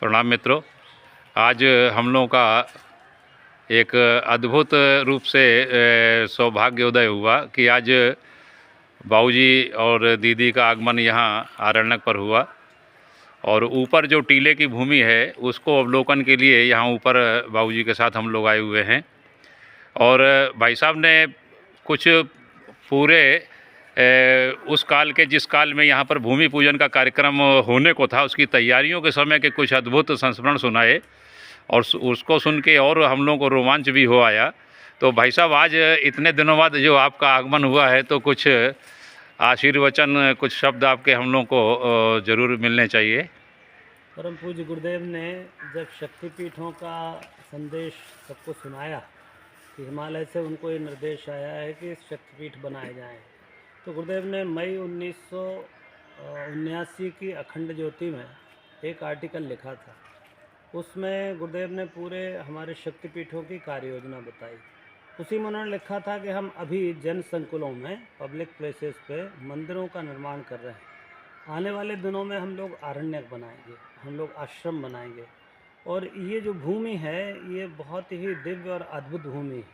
प्रणाम मित्रों। आज हम लोगों का एक अद्भुत रूप से सौभाग्योदय हुआ कि आज बाबूजी और दीदी का आगमन यहाँ आरण्यक पर हुआ और ऊपर जो टीले की भूमि है उसको अवलोकन के लिए यहाँ ऊपर बाबूजी के साथ हम लोग आए हुए हैं। और भाई साहब ने कुछ पूरे उस काल के जिस काल में यहाँ पर भूमि पूजन का कार्यक्रम होने को था उसकी तैयारियों के समय के कुछ अद्भुत संस्मरण सुनाए और उसको सुन के और हम लोगों को रोमांच भी हो आया। तो भाई साहब आज इतने दिनों बाद जो आपका आगमन हुआ है तो कुछ आशीर्वचन, कुछ शब्द आपके हम लोगों को ज़रूर मिलने चाहिए। परम पूज्य गुरुदेव ने जब शक्तिपीठों का संदेश सबको सुनाया कि हिमालय से उनको ये निर्देश आया है कि शक्तिपीठ बनाए जाएं, तो गुरुदेव ने मई 1979 की अखंड ज्योति में एक आर्टिकल लिखा था। उसमें गुरुदेव ने पूरे हमारे शक्तिपीठों की कार्य योजना बताई। उसी में उन्होंने लिखा था कि हम अभी जन संकुलों में, पब्लिक प्लेसेस पे मंदिरों का निर्माण कर रहे हैं। आने वाले दिनों में हम लोग आरण्यक बनाएंगे, हम लोग आश्रम बनाएंगे। और ये जो भूमि है ये बहुत ही दिव्य और अद्भुत भूमि है।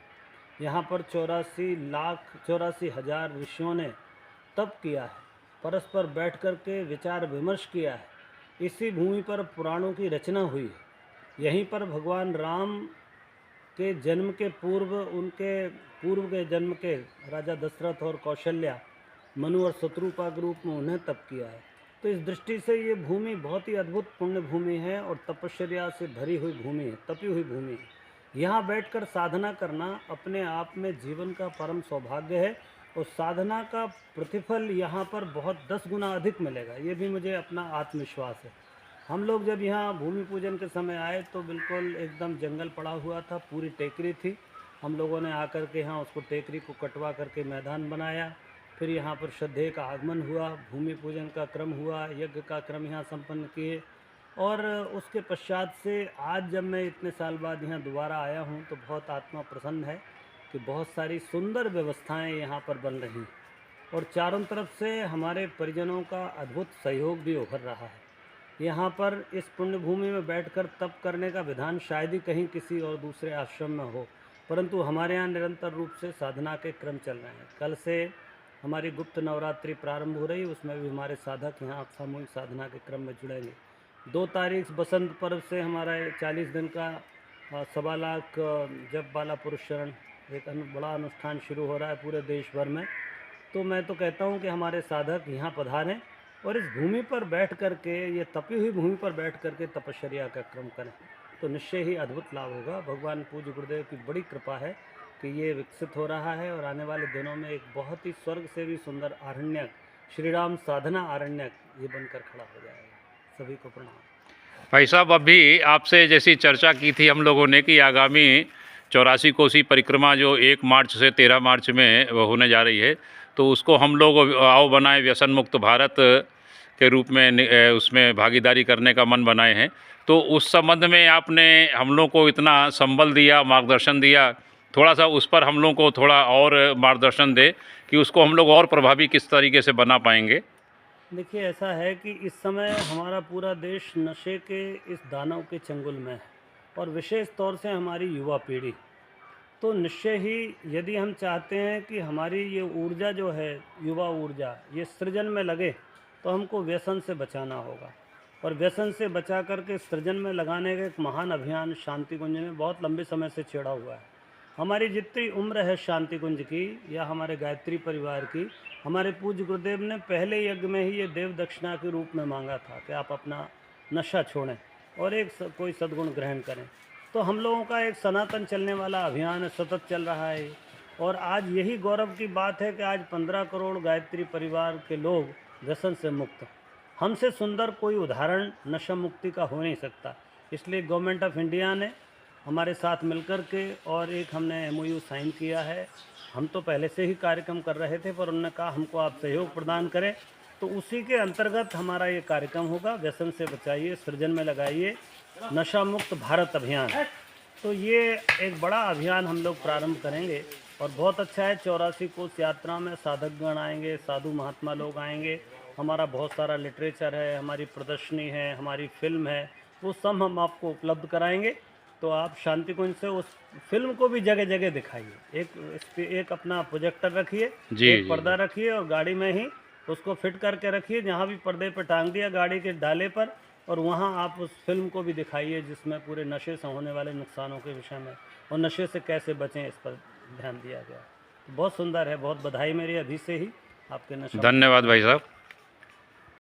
यहाँ पर 84,84,000 ऋषियों ने तप किया है, परस्पर बैठ कर के विचार विमर्श किया है। इसी भूमि पर पुराणों की रचना हुई है। यहीं पर भगवान राम के जन्म के पूर्व, उनके पूर्व के जन्म के राजा दशरथ और कौशल्या, मनु और शत्रुपा के रूप में उन्हें तप किया है। तो इस दृष्टि से ये भूमि बहुत ही अद्भुत पुण्य भूमि है और तपश्चर्या से भरी हुई भूमि है, तपी हुई भूमि है। यहाँ बैठकर साधना करना अपने आप में जीवन का परम सौभाग्य है और साधना का प्रतिफल यहाँ पर बहुत 10 गुना अधिक मिलेगा, ये भी मुझे अपना आत्मविश्वास है। हम लोग जब यहाँ भूमि पूजन के समय आए तो बिल्कुल एकदम जंगल पड़ा हुआ था, पूरी टेकरी थी। हम लोगों ने आकर के यहाँ उसको टेकरी को कटवा करके मैदान बनाया। फिर यहाँ पर श्रद्धेय का आगमन हुआ, भूमि पूजन का क्रम हुआ, यज्ञ का क्रम यहाँ संपन्न किए। और उसके पश्चात से आज जब मैं इतने साल बाद यहाँ दोबारा आया हूँ तो बहुत आत्मा प्रसन्न है कि बहुत सारी सुंदर व्यवस्थाएं यहाँ पर बन रही हैं और चारों तरफ से हमारे परिजनों का अद्भुत सहयोग भी उभर रहा है। यहाँ पर इस पुण्य भूमि में बैठकर तप करने का विधान शायद ही कहीं किसी और दूसरे आश्रम में हो, परंतु हमारे यहाँ निरंतर रूप से साधना के क्रम चल रहे हैं। कल से हमारी गुप्त नवरात्रि प्रारंभ हो रही, उसमें भी हमारे साधक यहाँ सामूहिक साधना के क्रम में जुड़ेंगे। 2 तारीख बसंत पर्व से हमारा 40 दिन का 1.25 लाख जप बाला पुरुष शरण एक बड़ा अनुष्ठान शुरू हो रहा है पूरे देश भर में। तो मैं तो कहता हूँ कि हमारे साधक यहाँ पधारें और इस भूमि पर बैठ कर के, ये तपी हुई भूमि पर बैठ कर के तपश्चर्या का क्रम करें तो निश्चय ही अद्भुत लाभ होगा। भगवान पूज्य गुरुदेव की बड़ी कृपा है कि ये विकसित हो रहा है और आने वाले दिनों में एक बहुत ही स्वर्ग से भी सुंदर आरण्यक, श्री राम साधना आरण्यक ये बनकर खड़ा हो जाएगा। सभी को प्रणाम। भाई साहब, अभी आपसे जैसी चर्चा की थी हम लोगों ने कि आगामी 84 कोसी परिक्रमा जो 1 मार्च से 13 मार्च में होने जा रही है, तो उसको हम लोग आओ बनाए व्यसन मुक्त भारत के रूप में उसमें भागीदारी करने का मन बनाए हैं। तो उस संबंध में आपने हम लोग को इतना संबल दिया, मार्गदर्शन दिया, थोड़ा सा उस पर हम लोग को थोड़ा और मार्गदर्शन दे कि उसको हम लोग और प्रभावी किस तरीके से बना पाएंगे। देखिए, ऐसा है कि इस समय हमारा पूरा देश नशे के इस दानव के चंगुल में है और विशेष तौर से हमारी युवा पीढ़ी। तो निश्चय ही यदि हम चाहते हैं कि हमारी ये ऊर्जा जो है, युवा ऊर्जा, ये सृजन में लगे तो हमको व्यसन से बचाना होगा। और व्यसन से बचा करके सृजन में लगाने का एक महान अभियान शांति कुंज में बहुत लंबे समय से छेड़ा हुआ है। हमारी जितनी उम्र है शांति कुंज की या हमारे गायत्री परिवार की, हमारे पूज्य गुरुदेव ने पहले यज्ञ में ही ये देव दक्षिणा के रूप में मांगा था कि आप अपना नशा छोड़ें और कोई सद्गुण ग्रहण करें। तो हम लोगों का एक सनातन चलने वाला अभियान सतत चल रहा है और आज यही गौरव की बात है कि आज 15 करोड़ गायत्री परिवार के लोग व्यसन से मुक्त हैं। हमसे सुंदर कोई उदाहरण नशा मुक्ति का हो नहीं सकता। इसलिए गवर्नमेंट ऑफ इंडिया ने हमारे साथ मिलकर के और एक हमने MOU साइन किया है। हम तो पहले से ही कार्यक्रम कर रहे थे पर उन्होंने कहा हमको आप सहयोग प्रदान करें, तो उसी के अंतर्गत हमारा ये कार्यक्रम होगा, व्यसन से बचाइए, सृजन में लगाइए, नशा मुक्त भारत अभियान। तो ये एक बड़ा अभियान हम लोग प्रारंभ करेंगे और बहुत अच्छा है। 84 कोस यात्रा में साधकगण आएंगे, साधु महात्मा लोग आएंगे, हमारा बहुत सारा लिटरेचर है, हमारी प्रदर्शनी है, हमारी फिल्म है, वो सब हम आपको उपलब्ध कराएंगे। तो आप शांति कुंज से उस फिल्म को भी जगह जगह दिखाइए। एक अपना प्रोजेक्टर रखिए, जी एक जी पर्दा जी। रखिए और गाड़ी में ही उसको फिट करके रखिए, जहाँ भी पर्दे पे टांग दिया गाड़ी के डाले पर, और वहाँ आप उस फिल्म को भी दिखाइए जिसमें पूरे नशे से होने वाले नुकसानों के विषय में और नशे से कैसे बचें इस पर ध्यान दिया गया। तो बहुत सुंदर है, बहुत बधाई मेरी अभी से ही आपके नशा मुक्ति धन्यवाद के भाई लिए। साहब।